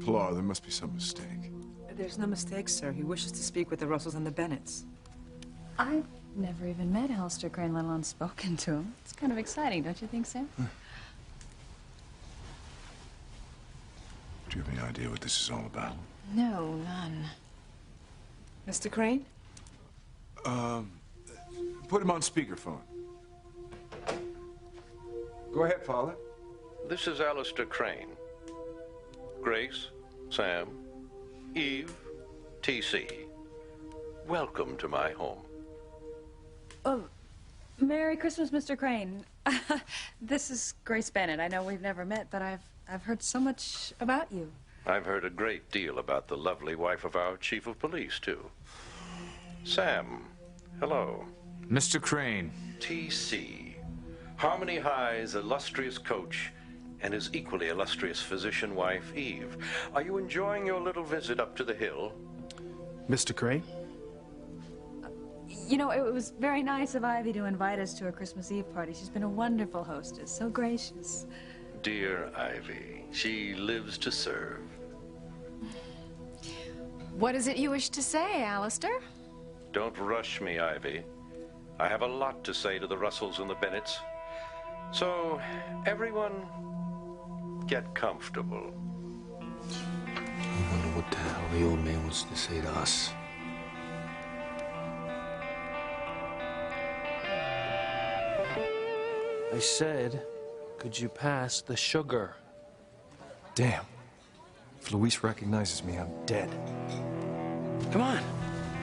Pilar, there must be some mistake. There's no mistake, sir. He wishes to speak with the Russells and the Bennetts. I've never even met Alistair Crane, let alone spoken to him. It's kind of exciting, don't you think, Sam? Do you have any idea what this is all about? No, none. Mr. Crane? Put him on speakerphone. Go ahead, Father. This is Alistair Crane. Grace, Sam, Eve, T.C. Welcome to my home. Oh, Merry Christmas, Mr. Crane. This is Grace Bennett. I know we've never met, but I've heard so much about you. I've heard a great deal about the lovely wife of our chief of police, too. Sam, hello. Mr. Crane. T.C. Harmony High's illustrious coach and his equally illustrious physician wife, Eve. Are you enjoying your little visit up to the hill? Mr. Crane? You know, it was very nice of Ivy to invite us to her Christmas Eve party. She's been a wonderful hostess, so gracious. Dear Ivy, she lives to serve. What is it you wish to say, Alistair? Don't rush me, Ivy. I have a lot to say to the Russells and the Bennetts. So, everyone, get comfortable. I wonder what the hell the old man wants to say to us. I said, could you pass the sugar? Damn. If Luis recognizes me, I'm dead. Come on,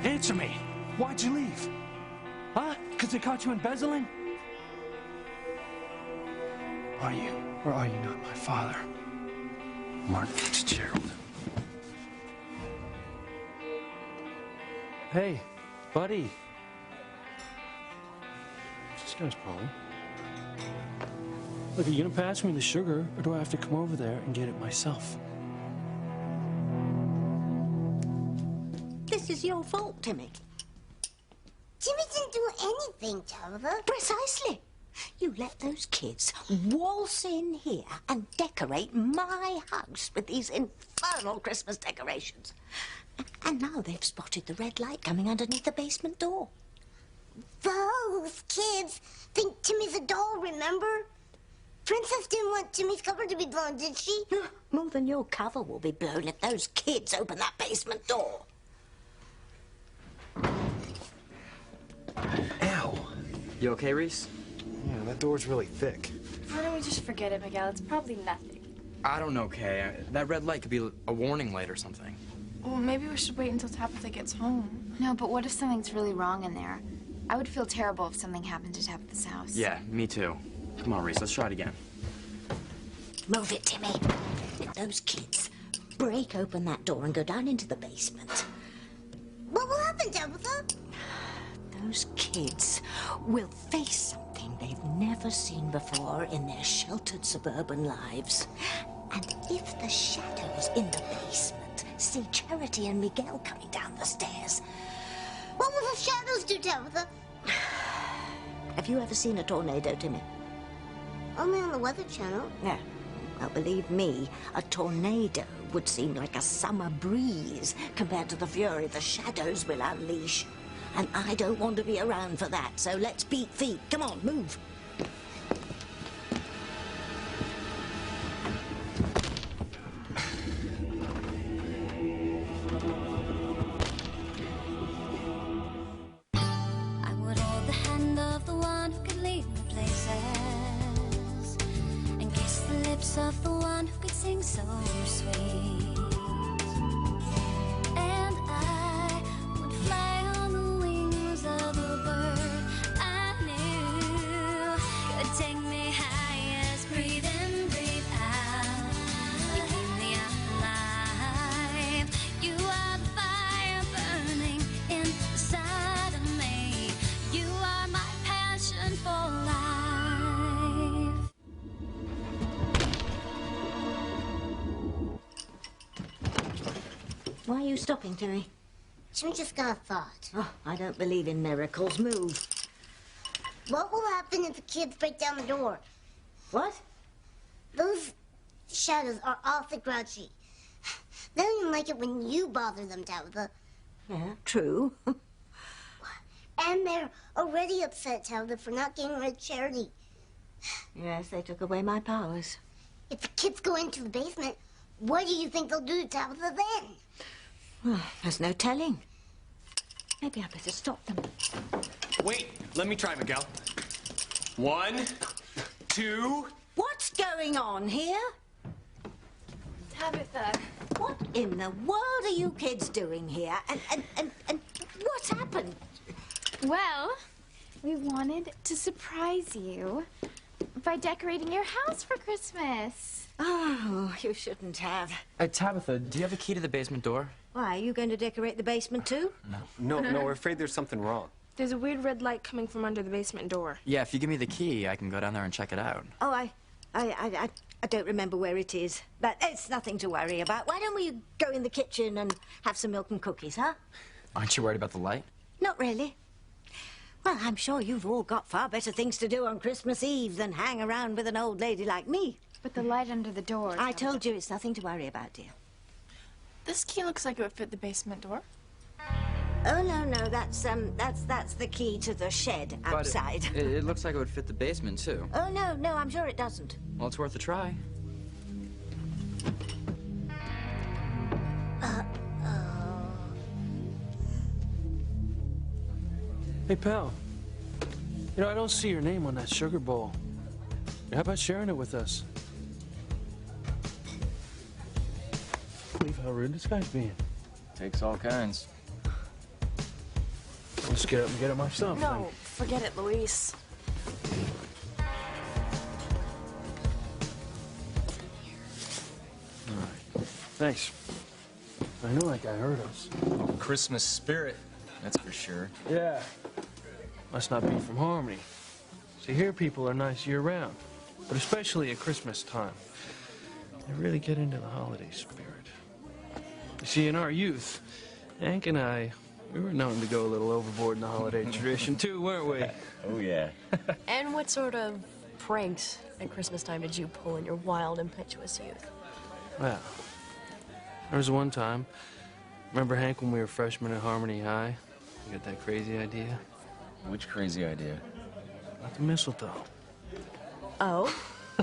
answer me. Why'd you leave? Huh? Because they caught you embezzling? Are you, or are you not my father? Martin Fitzgerald. Hey, buddy. This guy's problem. Look, are you gonna pass me the sugar, or do I have to come over there and get it myself? This is your fault, Timmy. Timmy didn't do anything, Tabitha. Precisely. You let those kids waltz in here and decorate my house with these infernal Christmas decorations. And now they've spotted the red light coming underneath the basement door. Those kids think Timmy's a doll, remember? Princess didn't want Timmy's cover to be blown, did she? More than your cover will be blown if those kids open that basement door. Ow. You okay, Reese? Yeah, that door's really thick. Why don't we just forget it, Miguel? It's probably nothing. I don't know, Kay. That red light could be a warning light or something. Well, maybe we should wait until Tabitha gets home. No, but what if something's really wrong in there? I would feel terrible if something happened to Tabitha's house. Yeah, me too. Come on, Reese, let's try it again. Move it, Timmy. If those kids break open that door and go down into the basement, What will happen, Tabitha? those kids will face something they've never seen before in their sheltered suburban lives. And if the shadows in the basement see Charity and Miguel coming down the stairs... What will the shadows do, Tabitha? Have you ever seen a tornado, Timmy? Only on the Weather Channel. Yeah. Well, believe me, a tornado would seem like a summer breeze compared to the fury the shadows will unleash. And I don't want to be around for that, so let's beat feet. Come on, move. I would hold the hand of the one who could lead me places and kiss the lips of the one who could sing so sweet. And I would fly on the wings of a bird I knew could take me high as breathe in, breathe out. You keep me alive. You are the fire burning inside of me. You are my passion for life. Why are you stopping, Timmy? Timmy just got a thought. Oh, I don't believe in miracles. Move. What will happen if the kids break down the door? What? Those shadows are awfully grouchy. They don't even like it when you bother them, Tabitha. Yeah, true. And they're already upset, Tabitha, for not getting rid of Charity. Yes, they took away my powers. If the kids go into the basement, what do you think they'll do to Tabitha then? Well, there's no telling. Maybe I better stop them. Wait, let me try, Miguel. 1, 2. What's going on here? Tabitha. What in the world are you kids doing here? And what's happened? Well, we wanted to surprise you by decorating your house for Christmas. Oh, you shouldn't have. Tabitha, do you have a key to the basement door? Why, are you going to decorate the basement too? No, we're afraid there's something wrong. There's a weird red light coming from under the basement door. Yeah, if you give me the key, I can go down there and check it out. Oh, I don't remember where it is, but it's nothing to worry about. Why don't we go in the kitchen and have some milk and cookies, huh? Aren't you worried about the light? Not really. Well, I'm sure you've all got far better things to do on Christmas Eve than hang around with an old lady like me. But the light under the door... I told you it's nothing to worry about, dear. This key looks like it would fit the basement door. Oh, no, that's the key to the shed outside. But it looks like it would fit the basement, too. Oh, no, I'm sure it doesn't. Well, it's worth a try. Hey, pal. You know, I don't see your name on that sugar bowl. How about sharing it with us? Believe how rude this guy's being. Takes all kinds. I'll just get up and get it myself. No, forget it, Luis. All right. Thanks. I know that guy heard us. Oh, Christmas spirit, that's for sure. Yeah. Must not be from Harmony. See, here people are nice year-round, but especially at Christmas time. They really get into the holiday spirit. You see, in our youth, Hank and I, we were known to go a little overboard in the holiday tradition, too, weren't we? Oh, yeah. And what sort of pranks at Christmas time did you pull in your wild, impetuous youth? Well, there was one time, remember, Hank, when we were freshmen at Harmony High? You got that crazy idea? Which crazy idea? About the mistletoe. Oh?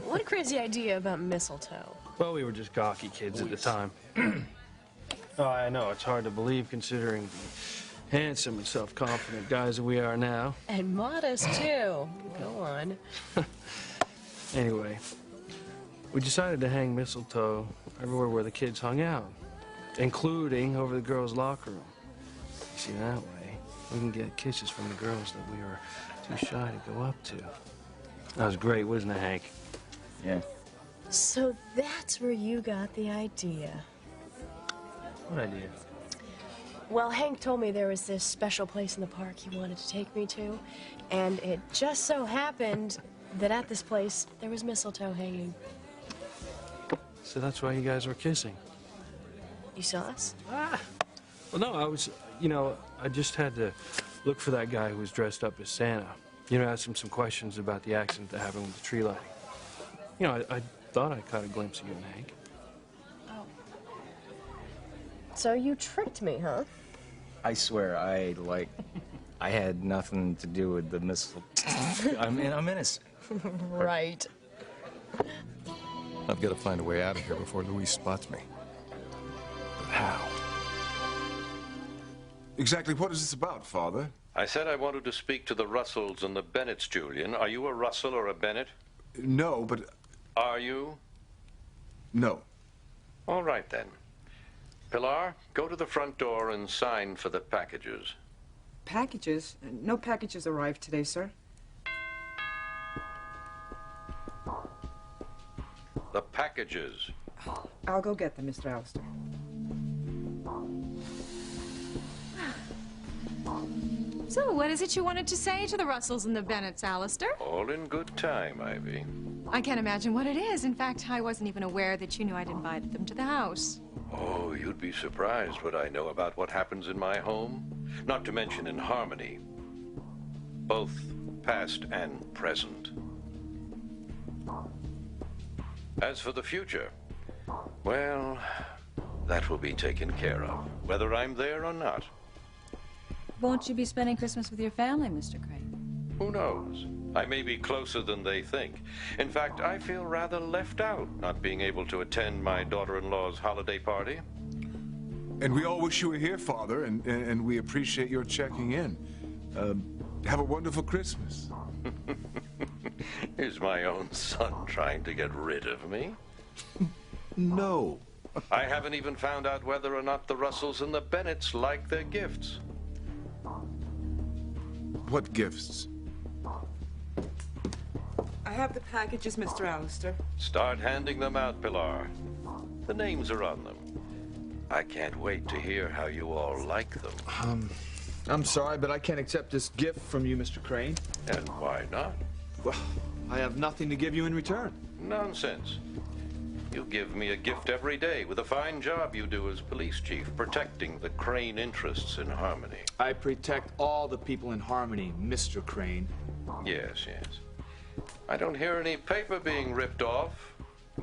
What a crazy idea about mistletoe. Well, we were just gawky kids at the time. Oh, I know, it's hard to believe considering the handsome and self-confident guys that we are now. And modest, too. Go on. Anyway, we decided to hang mistletoe everywhere where the kids hung out, including over the girls' locker room. You see, that way, we can get kisses from the girls that we were too shy to go up to. That was great, wasn't it, Hank? Yeah. So that's where you got the idea. What idea? Well, Hank told me there was this special place in the park he wanted to take me to, and it just so happened that at this place there was mistletoe hanging. So that's why you guys were kissing? You saw us? Ah. Well, no, I just had to look for that guy who was dressed up as Santa. Ask him some questions about the accident that happened with the tree lighting. I thought I caught a glimpse of you and Hank. So you tricked me, huh? I swear, I had nothing to do with the mistletoe. I'm innocent. Right. I've got to find a way out of here before Luis spots me. But how? Exactly what is this about, Father? I said I wanted to speak to the Russells and the Bennetts, Julian. Are you a Russell or a Bennett? No, but... Are you? No. All right, then. Pilar, go to the front door and sign for the packages. Packages? No packages arrived today, sir. The packages. I'll go get them, Mr. Allister. So, what is it you wanted to say to the Russells and the Bennetts, Allister? All in good time, Ivy. I can't imagine what it is. In fact, I wasn't even aware that you knew I'd invited them to the house. Oh, you'd be surprised what I know about what happens in my home. Not to mention in Harmony. Both past and present. As for the future, well, That will be taken care of, whether I'm there or not. Won't you be spending Christmas with your family, Mr. Crane? Who knows? I may be closer than they think. In fact, I feel rather left out not being able to attend my daughter-in-law's holiday party. And we all wish you were here, Father, and we appreciate your checking in. Have a wonderful Christmas. Is my own son trying to get rid of me? No. I haven't even found out whether or not the Russells and the Bennetts like their gifts. What gifts? I have the packages, Mr. Allister. Start handing them out, Pilar. The names are on them. I can't wait to hear how you all like them. I'm sorry, but I can't accept this gift from you, Mr. Crane. And why not? Well, I have nothing to give you in return. Nonsense. You give me a gift every day with a fine job you do as police chief, protecting the Crane interests in Harmony. I protect all the people in Harmony, Mr. Crane. Yes, yes. I don't hear any paper being ripped off.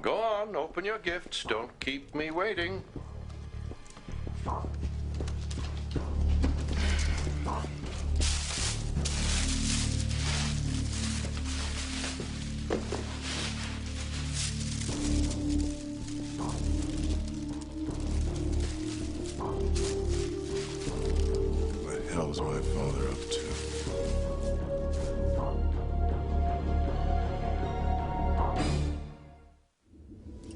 Go on, open your gifts. Don't keep me waiting. What the hell's my father up to?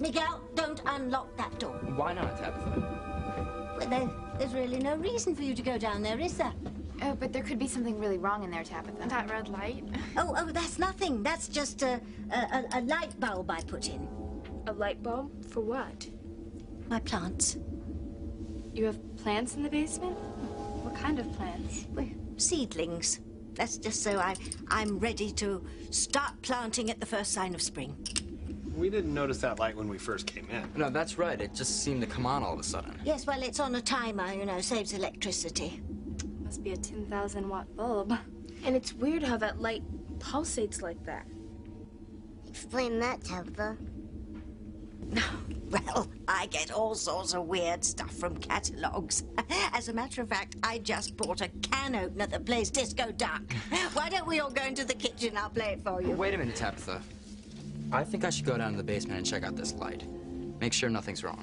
Miguel, don't unlock that door. Why not, Tabitha? Well, there's really no reason for you to go down there, is there? Oh, but there could be something really wrong in there, Tabitha. That red light? Oh, that's nothing. That's just a light bulb I put in. A light bulb? For what? My plants. You have plants in the basement? What kind of plants? Well, seedlings. That's just so I'm ready to start planting at the first sign of spring. We didn't notice that light when we first came in. No, that's right. It just seemed to come on all of a sudden. Yes, well, it's on a timer, you know, saves electricity. Must be a 10,000-watt bulb. And it's weird how that light pulsates like that. Explain that, Tabitha. Well, I get all sorts of weird stuff from catalogs. As a matter of fact, I just bought a can opener that plays Disco Duck. Why don't we all go into the kitchen? I'll play it for you. Wait a minute, Tabitha. I think I should go down to the basement and check out this light. Make sure nothing's wrong.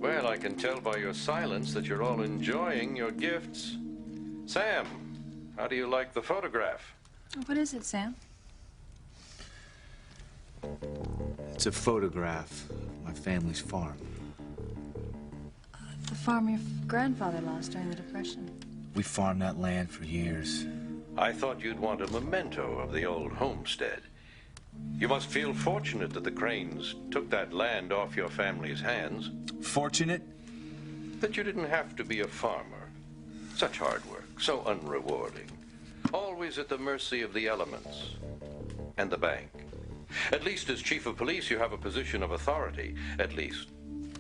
Well, I can tell by your silence that you're all enjoying your gifts. Sam, how do you like the photograph? What is it, Sam? It's a photograph of my family's farm. The farm your grandfather lost during the Depression. We farmed that land for years. I thought you'd want a memento of the old homestead. You must feel fortunate that the Cranes took that land off your family's hands. Fortunate? That you didn't have to be a farmer. Such hard work, so unrewarding. Always at the mercy of the elements and the bank. At least as chief of police, you have a position of authority. At least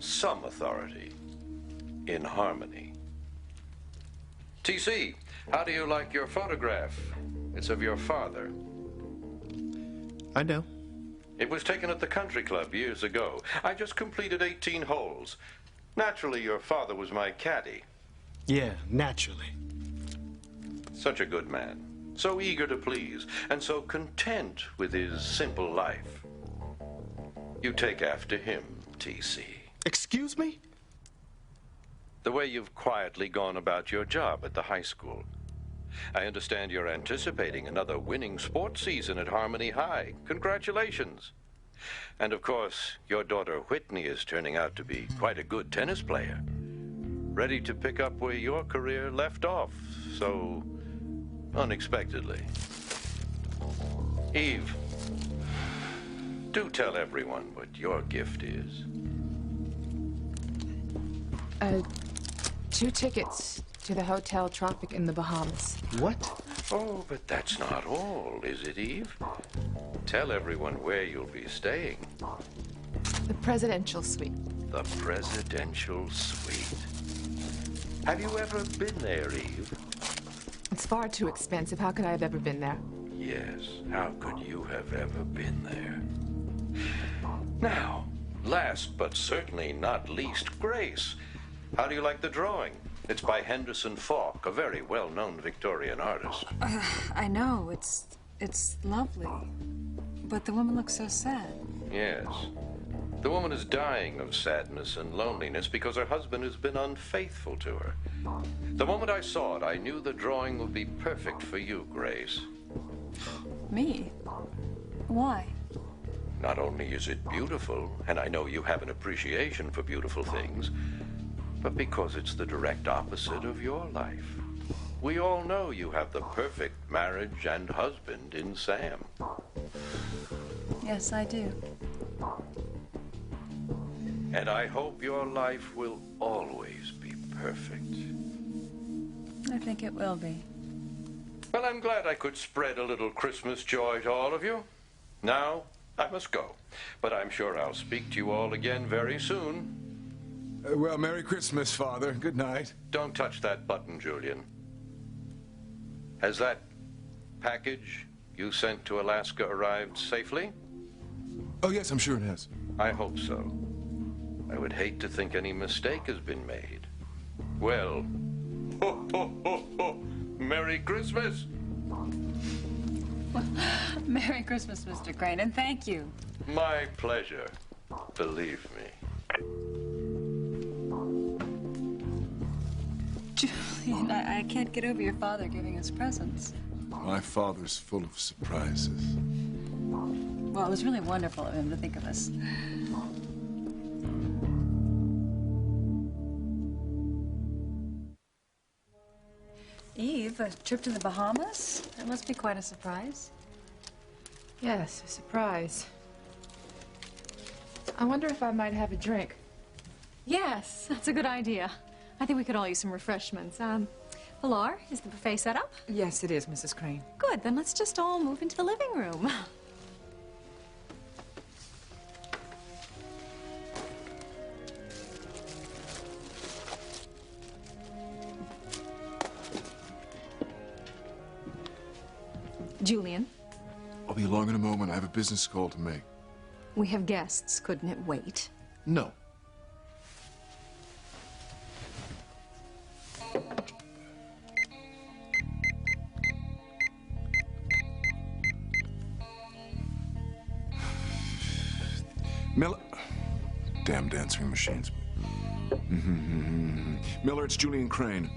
some authority. In Harmony. TC, how do you like your photograph? It's of your father. I know. It was taken at the country club years ago. I just completed 18 holes. Naturally, your father was my caddy. Yeah, naturally. Such a good man. So eager to please, and so content with his simple life. You take after him, TC. Excuse me? The way you've quietly gone about your job at the high school. I understand you're anticipating another winning sports season at Harmony High. Congratulations. And of course, your daughter Whitney is turning out to be quite a good tennis player. Ready to pick up where your career left off so unexpectedly. Eve, do tell everyone what your gift is. 2 tickets to the Hotel Tropic in the Bahamas. What? Oh, but that's not all, is it, Eve? Tell everyone where you'll be staying. The presidential suite. The presidential suite. Have you ever been there, Eve? It's far too expensive. How could I have ever been there? yes. How could you have ever been there? Now, last but certainly not least, Grace. How do you like the drawing? It's by Henderson Falk, a very well-known Victorian artist. I know, it's lovely. But the woman looks so sad. Yes. The woman is dying of sadness and loneliness because her husband has been unfaithful to her. The moment I saw it, I knew the drawing would be perfect for you, Grace. Me? Why? Not only is it beautiful, and I know you have an appreciation for beautiful things, but because it's the direct opposite of your life. We all know you have the perfect marriage and husband in Sam. Yes, I do. And I hope your life will always be perfect. I think it will be. Well, I'm glad I could spread a little Christmas joy to all of you. Now, I must go, but I'm sure I'll speak to you all again very soon. Well, Merry Christmas, Father. Good night. Don't touch that button, Julian. Has that package you sent to Alaska arrived safely? Oh, yes, I'm sure it has. I hope so. I would hate to think any mistake has been made. Well, ho, ho, ho, ho. Merry Christmas! Merry Christmas, Mr. Crane, and thank you. My pleasure, believe me. Julian, I can't get over your father giving us presents. My father's full of surprises. Well, it was really wonderful of him to think of us. Eve, a trip to the Bahamas? That must be quite a surprise. Yes, a surprise. I wonder if I might have a drink. Yes, that's a good idea. I think we could all use some refreshments. Pilar, is the buffet set up? Yes, it is, Mrs. Crane. Good, then let's just all move into the living room. Julian, I'll be along in a moment. I have a business call to make. we have guests. Couldn't it wait? No. Miller. Damned answering machines. Miller, it's Julian Crane.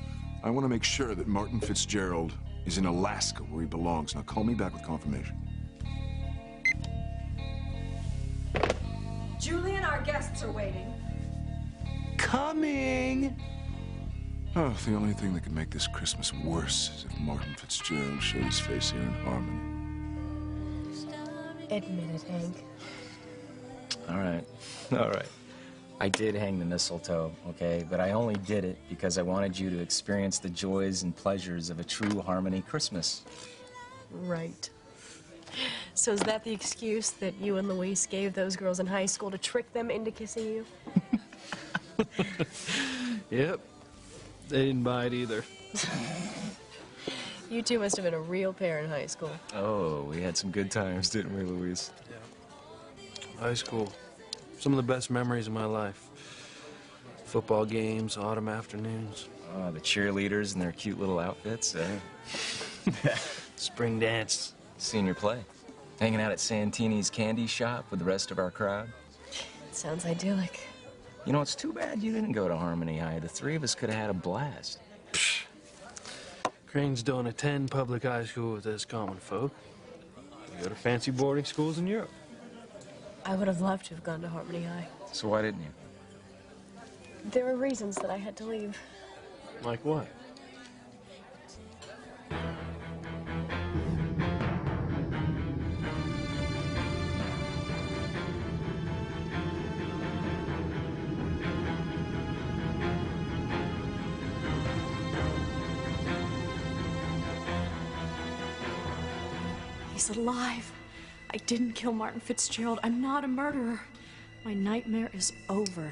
I want to make sure that Martin Fitzgerald is in Alaska where he belongs. Now call me back with confirmation. Julian, our guests are waiting. Coming! Oh, the only thing that could make this Christmas worse is if Martin Fitzgerald showed his face here in Harmony. Admit it, Hank. All right. All right. I did hang the mistletoe, okay? But I only did it because I wanted you to experience the joys and pleasures of a true Harmony Christmas. Right. So is that the excuse that you and Luis gave those girls in high school to trick them into kissing you? Yep. They didn't buy it either. You two must have been a real pair in high school. Oh, we had some good times, didn't we, Luis? High school. Some of the best memories of my life. Football games, autumn afternoons. Oh, the cheerleaders in their cute little outfits, eh? Spring dance. Senior play. Hanging out at Santini's candy shop with the rest of our crowd. Sounds idyllic. You know, it's too bad you didn't go to Harmony High. The three of us could have had a blast. Cranes don't attend public high school with us common folk. You go to fancy boarding schools in Europe. I would have loved to have gone to Harmony High. So why didn't you? There were reasons that I had to leave. Like what? He's alive. I didn't kill Martin Fitzgerald. I'm not a murderer. My nightmare is over.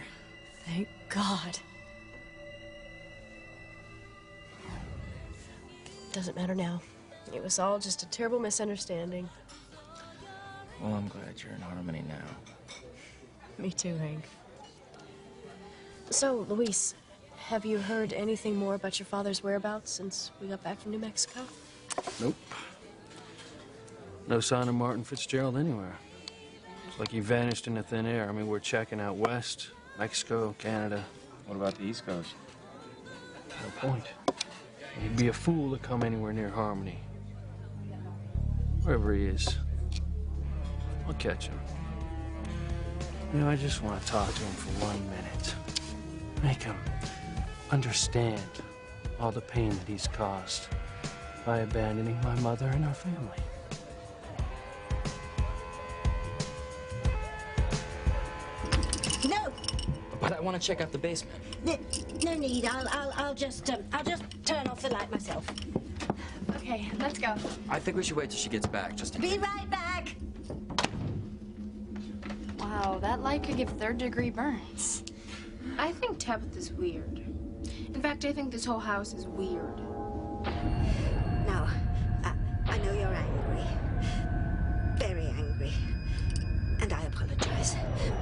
Thank God. Doesn't matter now. It was all just a terrible misunderstanding. Well, I'm glad you're in harmony now. Me too, Hank. So, Luis, have you heard anything more about your father's whereabouts since we got back from New Mexico? Nope. No sign of Martin Fitzgerald anywhere. It's like he vanished into thin air. I mean, we're checking out west, Mexico, Canada. What about the East Coast? No point. He'd be a fool to come anywhere near Harmony. Wherever he is, I'll catch him. You know, I just want to talk to him for 1 minute. Make him understand all the pain that he's caused by abandoning my mother and our family. No! But I want to check out the basement. No need. I'll just turn off the light myself. Okay, let's go. I think we should wait till she gets back, just in Be case. right back. Wow, that light could give third-degree burns. I think Tabitha's weird. In fact, I think this whole house is weird. Now, I know you're angry. Very angry. And I apologize.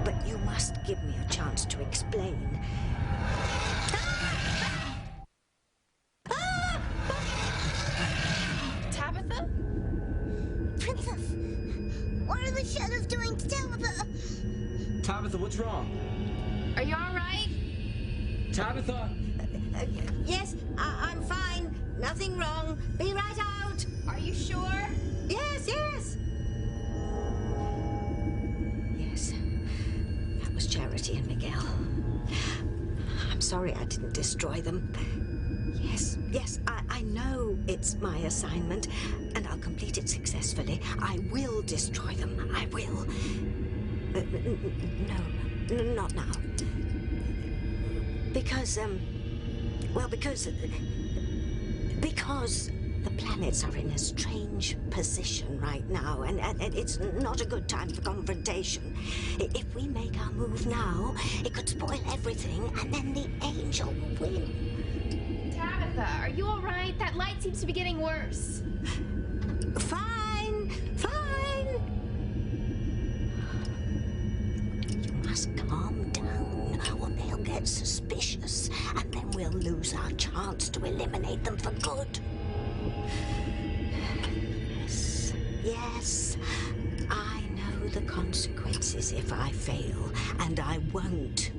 But you must give me a chance to explain. Tabitha? Princess, what are the shadows doing to Tabitha? Tabitha, what's wrong? Are you all right? Tabitha! Yes, I'm fine. Nothing wrong. Be right out. Are you sure? Yes, yes. Yes. That was Charity and Miguel. I'm sorry I didn't destroy them. Yes, I know it's my assignment, and I'll complete it successfully. I will destroy them. I will. No, not now. Because the planets are in a strange position right now, and it's not a good time for confrontation. If we make our move now, it could spoil everything, and then the angel will win. Tabitha, are you all right? That light seems to be getting worse. Fine. You must calm down, or they'll get suspicious, and then we'll lose our chance to eliminate them for good. Yes, I know the consequences if I fail, and I won't.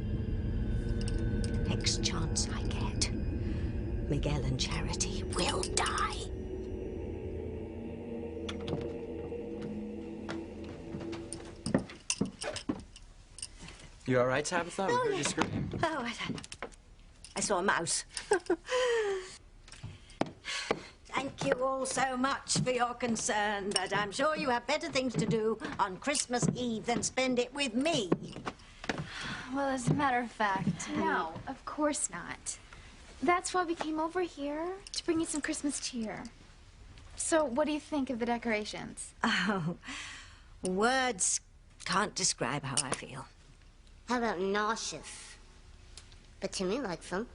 Next chance I get, Miguel and Charity will die. You all right, Tabitha? We heard you scream. Oh, I saw a mouse. Thank you all so much for your concern, but I'm sure you have better things to do on Christmas Eve than spend it with me. Well, as a matter of fact, no, of course not. That's why we came over here, to bring you some Christmas cheer. So, what do you think of the decorations? Oh, words can't describe how I feel. How about nauseous? But Timmy likes them.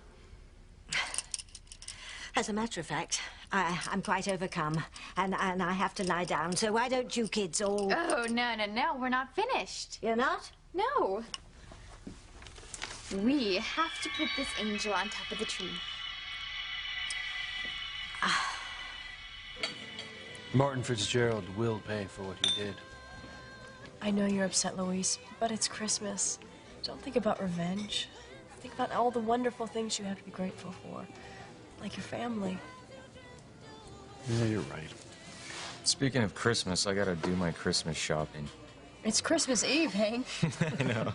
As a matter of fact, I'm quite overcome, and I have to lie down, so why don't you kids all... Oh, no, we're not finished. You're not? No. We have to put this angel on top of the tree. Martin Fitzgerald will pay for what he did. I know you're upset, Luis, but it's Christmas. Don't think about revenge. Think about all the wonderful things you have to be grateful for, like your family. Yeah, you're right. Speaking of Christmas, I gotta do my Christmas shopping. It's Christmas Eve, Hank. I know.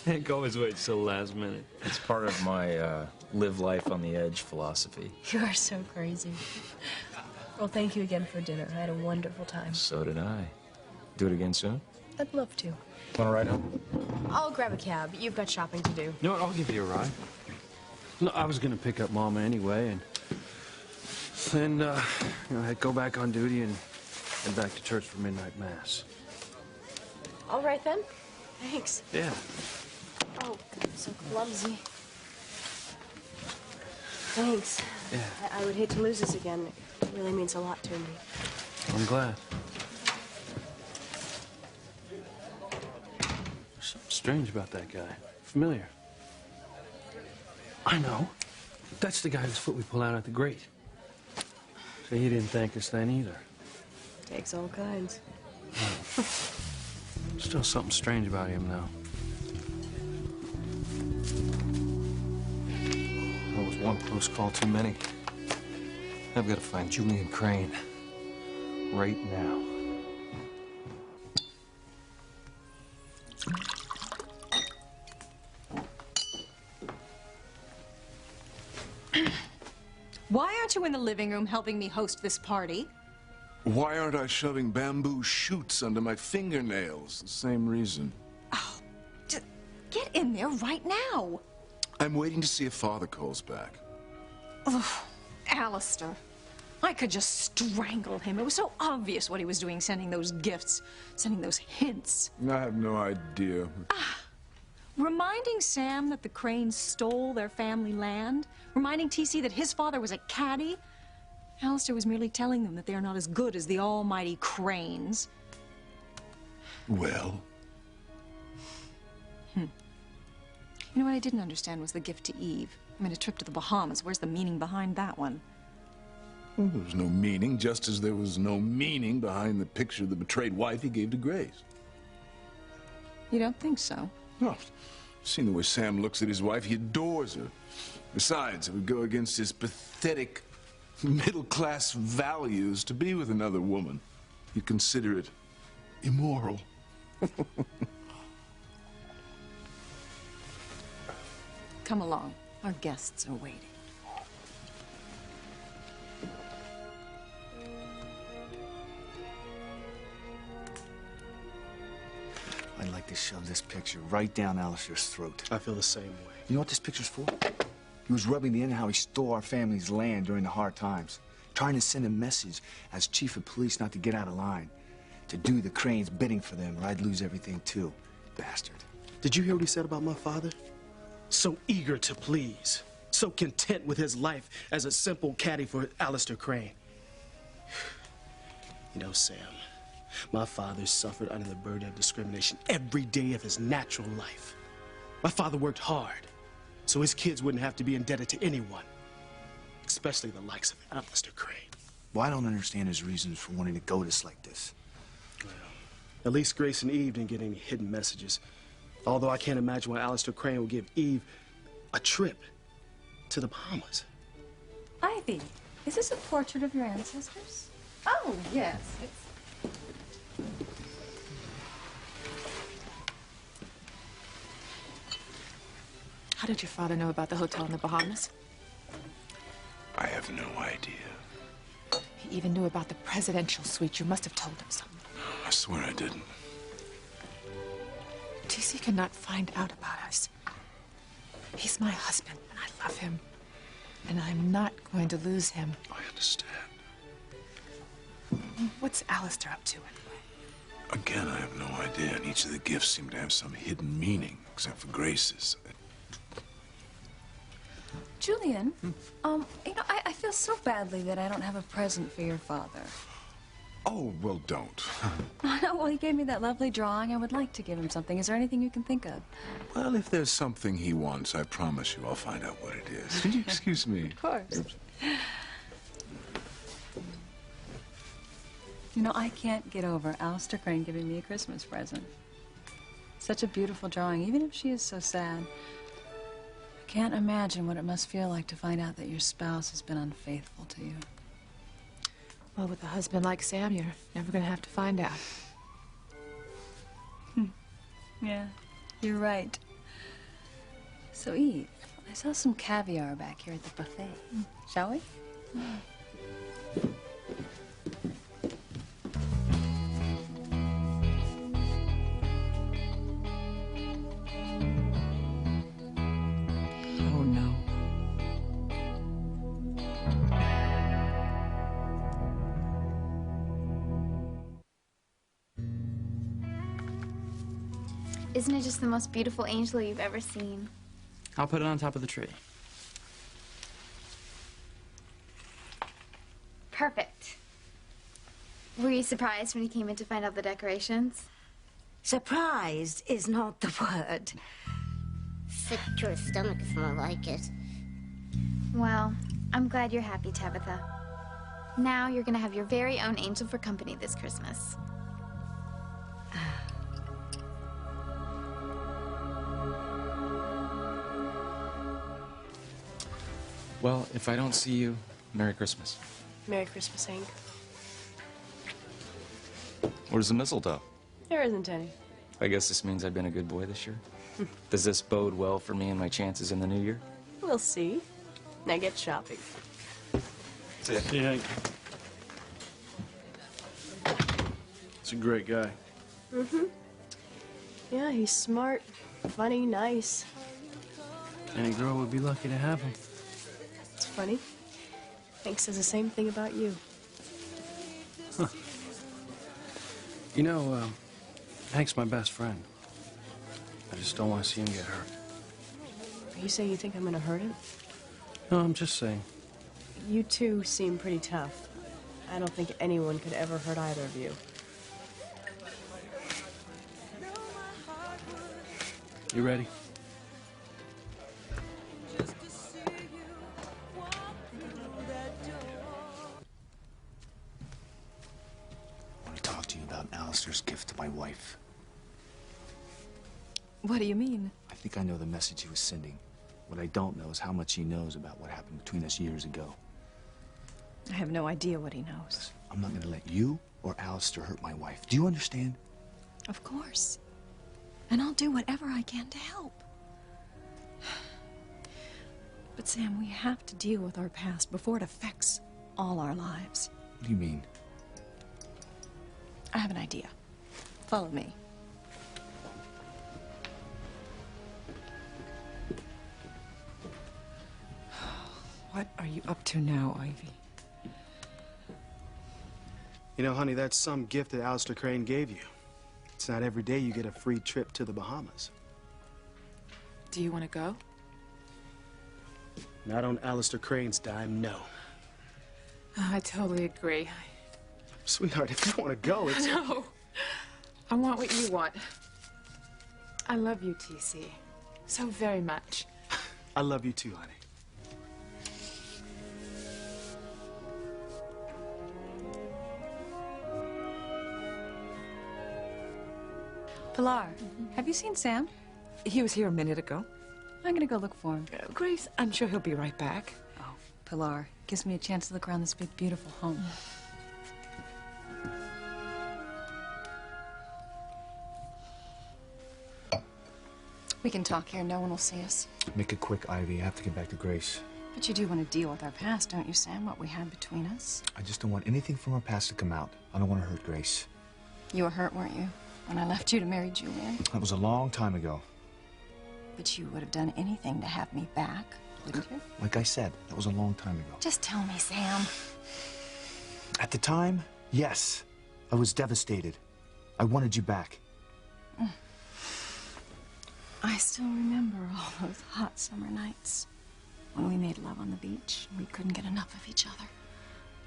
Hank always waits till the last minute. It's part of my live life on the edge philosophy. You are so crazy. Well, thank you again for dinner. I had a wonderful time. So did I. Do it again soon? I'd love to. Want to ride home? I'll grab a cab. You've got shopping to do. No, I'll give you a ride. No, I was gonna pick up Mama anyway, and then, I'd go back on duty and head back to church for midnight mass. All right, then. Thanks. Yeah. Oh, so clumsy. Thanks. Yeah. I would hate to lose this again. really means a lot to me. I'm glad. There's something strange about that guy. Familiar. I know. That's the guy whose foot we pulled out at the grate. So he didn't thank us then either. Takes all kinds. Still something strange about him now. That was one close call too many. I've got to find Julian Crane. Right now. Why aren't you in the living room helping me host this party? Why aren't I shoving bamboo shoots under my fingernails? The same reason. Oh, just get in there right now. I'm waiting to see if Father calls back. Oh, Alistair. I could just strangle him. It was so obvious what he was doing, sending those gifts, sending those hints. I have no idea. Reminding Sam that the Cranes stole their family land. Reminding TC that his father was a caddy. Alistair was merely telling them that they are not as good as the almighty Cranes. Well? You know what I didn't understand was the gift to Eve. I mean, a trip to the Bahamas. Where's the meaning behind that one? Well, there was no meaning, just as there was no meaning behind the picture of the betrayed wife he gave to Grace. You don't think so? No. Seen the way Sam looks at his wife, he adores her. Besides, it would go against his pathetic middle-class values to be with another woman. He'd consider it immoral. Come along. Our guests are waiting. I'd like to shove this picture right down Alistair's throat. I feel the same way. You know what this picture's for? He was rubbing me in how he stole our family's land during the hard times, trying to send a message as chief of police not to get out of line, to do the Cranes' bidding for them, or I'd lose everything too. Bastard. Did you hear what he said about my father? So eager to please, so content with his life as a simple caddy for Alistair Crane. You know, Sam, my father suffered under the burden of discrimination every day of his natural life. My father worked hard so his kids wouldn't have to be indebted to anyone, especially the likes of Alistair Crane. Well, I don't understand his reasons for wanting to goad us like this. Well, at least Grace and Eve didn't get any hidden messages. Although I can't imagine why Alistair Crane would give Eve a trip to the Bahamas. Ivy, is this a portrait of your ancestors? Oh, yes. How did your father know about the hotel in the Bahamas? I have no idea. He even knew about the presidential suite. You must have told him something. I swear I didn't. TC cannot find out about us. He's my husband, and I love him. And I'm not going to lose him. I understand. What's Alistair up to, anyway? Again, I have no idea, and each of the gifts seem to have some hidden meaning, except for Grace's. Julian, you know, I feel so badly that I don't have a present for your father. Oh, well, don't. No, well, he gave me that lovely drawing. I would like to give him something. Is there anything you can think of? Well, if there's something he wants, I promise you I'll find out what it is. Will you excuse me? Of course. You know, I can't get over Alistair Crane giving me a Christmas present. Such a beautiful drawing, even if she is so sad. I can't imagine what it must feel like to find out that your spouse has been unfaithful to you. Well, with a husband like Sam, you're never going to have to find out. Yeah, you're right. So, Eve, I saw some caviar back here at the buffet. Shall we? Oh, no. Isn't it just the most beautiful angel you've ever seen? I'll put it on top of the tree. Perfect. Were you surprised when you came in to find out the decorations? Surprised is not the word. Sick to her stomach is more like it. Well, I'm glad you're happy, Tabitha. Now you're gonna have your very own angel for company this Christmas. Well, if I don't see you, Merry Christmas. Merry Christmas, Hank. Where's the mistletoe? There isn't any. I guess this means I've been a good boy this year. Does this bode well for me and my chances in the new year? We'll see. Now get shopping. See ya. See ya, Hank. He's a great guy. Mm-hmm. Yeah, he's smart, funny, nice. Any girl would be lucky to have him. It's funny. Hank says the same thing about you. Huh. You know, Hank's my best friend. I just don't want to see him get hurt. Are you saying you think I'm gonna hurt him? No, I'm just saying. You two seem pretty tough. I don't think anyone could ever hurt either of you. You ready? I want to talk to you about Alistair's gift to my wife. What do you mean? I think I know the message he was sending. What I don't know is how much he knows about what happened between us years ago. I have no idea what he knows. I'm not going to let you or Alistair hurt my wife. Do you understand? Of course. And I'll do whatever I can to help. But Sam, we have to deal with our past before it affects all our lives. What do you mean? I have an idea. Follow me. What are you up to now, Ivy? You know, honey, that's some gift that Alistair Crane gave you. It's not every day you get a free trip to the Bahamas. Do you want to go? Not on Alistair Crane's dime, no. Oh, I totally agree. Sweetheart, if you want to go, it's... No. I want what you want. I love you, TC. So very much. I love you too, honey. Pilar, have you seen Sam? He was here a minute ago. I'm gonna go look for him. Grace, I'm sure he'll be right back. Oh, Pilar, gives me a chance to look around this big, beautiful home. We can talk here. No one will see us. Make it quick, Ivy. I have to get back to Grace. But you do want to deal with our past, don't you, Sam? What we had between us? I just don't want anything from our past to come out. I don't want to hurt Grace. You were hurt, weren't you? When I left you to marry Julian? That was a long time ago. But you would have done anything to have me back, wouldn't you? Like I said, that was a long time ago. Just tell me, Sam. At the time, yes. I was devastated. I wanted you back. I still remember all those hot summer nights when we made love on the beach and we couldn't get enough of each other.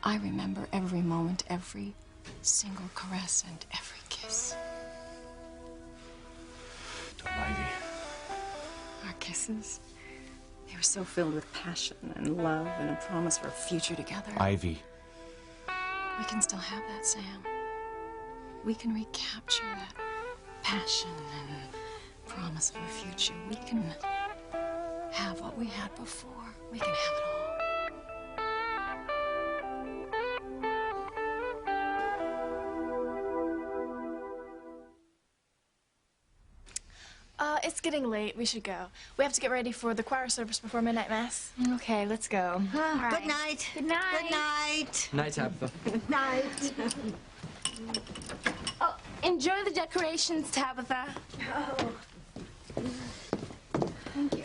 I remember every moment, every single caress and every kiss. Don't, Ivy. Our kisses, they were so filled with passion and love and a promise for a future together. Ivy. We can still have that, Sam. We can recapture that passion and promise of a future. We can have what we had before. We can have it all. It's getting late. We should go. We have to get ready for the choir service before midnight mass. Okay, let's go. Right. Good night. Good night. Good night. Night, Tabitha. Good night. Oh, enjoy the decorations, Tabitha. Oh. Thank you.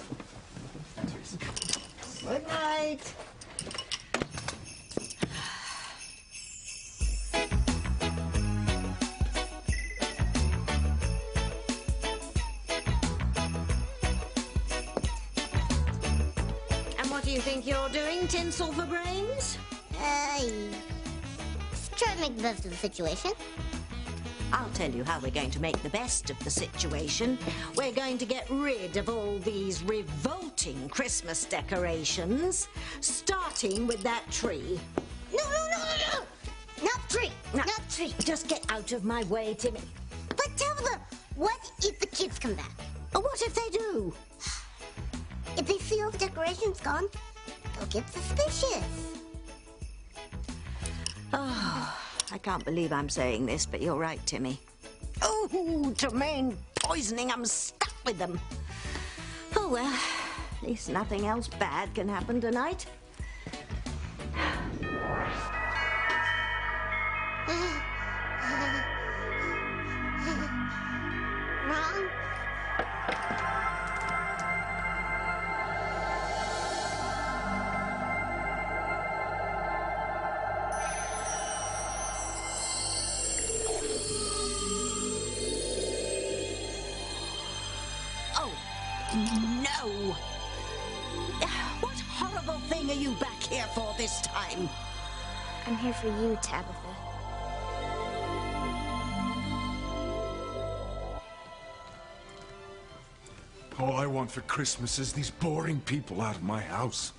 Good night. And what do you think you're doing, Tinsel for Brains? Hey. try to make the best of the situation. I'll tell you how we're going to make the best of the situation. We're going to get rid of all these revolting Christmas decorations, starting with that tree. No! Not tree! No, Not tree! Just get out of my way, Timmy. But Tabitha, what if the kids come back? What if they do? If they see all the decorations gone, they'll get suspicious. Oh, I can't believe I'm saying this, but you're right, Timmy. Oh, Tremaine poisoning, I'm stuck with them. Oh, well, at least nothing else bad can happen tonight. Mom? Oh, no! What horrible thing are you back here for this time? I'm here for you, Tabitha. All I want for Christmas is these boring people out of my house.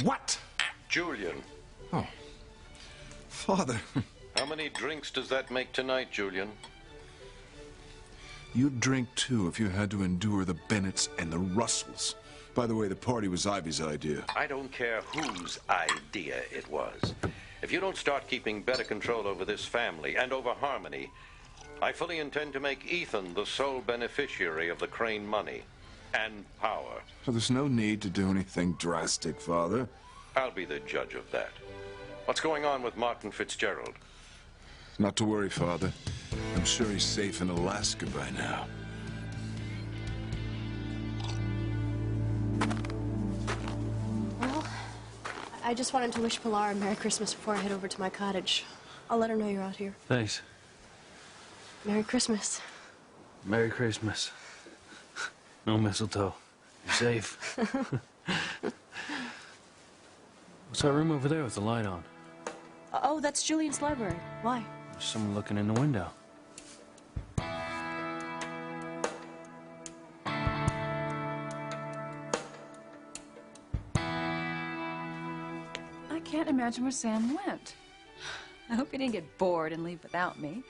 What? Julian. Oh. Father. How many drinks does that make tonight, Julian? You'd drink too if you had to endure the Bennetts and the Russells. By the way, the party was Ivy's idea. I don't care whose idea it was. If you don't start keeping better control over this family and over Harmony, I fully intend to make Ethan the sole beneficiary of the Crane money and power. Well, there's no need to do anything drastic, Father. I'll be the judge of that. What's going on with Martin Fitzgerald? Not to worry, Father. I'm sure he's safe in Alaska by now. Well, I just wanted to wish Pilar a Merry Christmas before I head over to my cottage. I'll let her know you're out here. Thanks. Merry Christmas. Merry Christmas. No mistletoe. You're safe. What's that room over there with the light on? Oh, that's Julian's library. Why? There's someone looking in the window. I can't imagine where Sam went. I hope he didn't get bored and leave without me.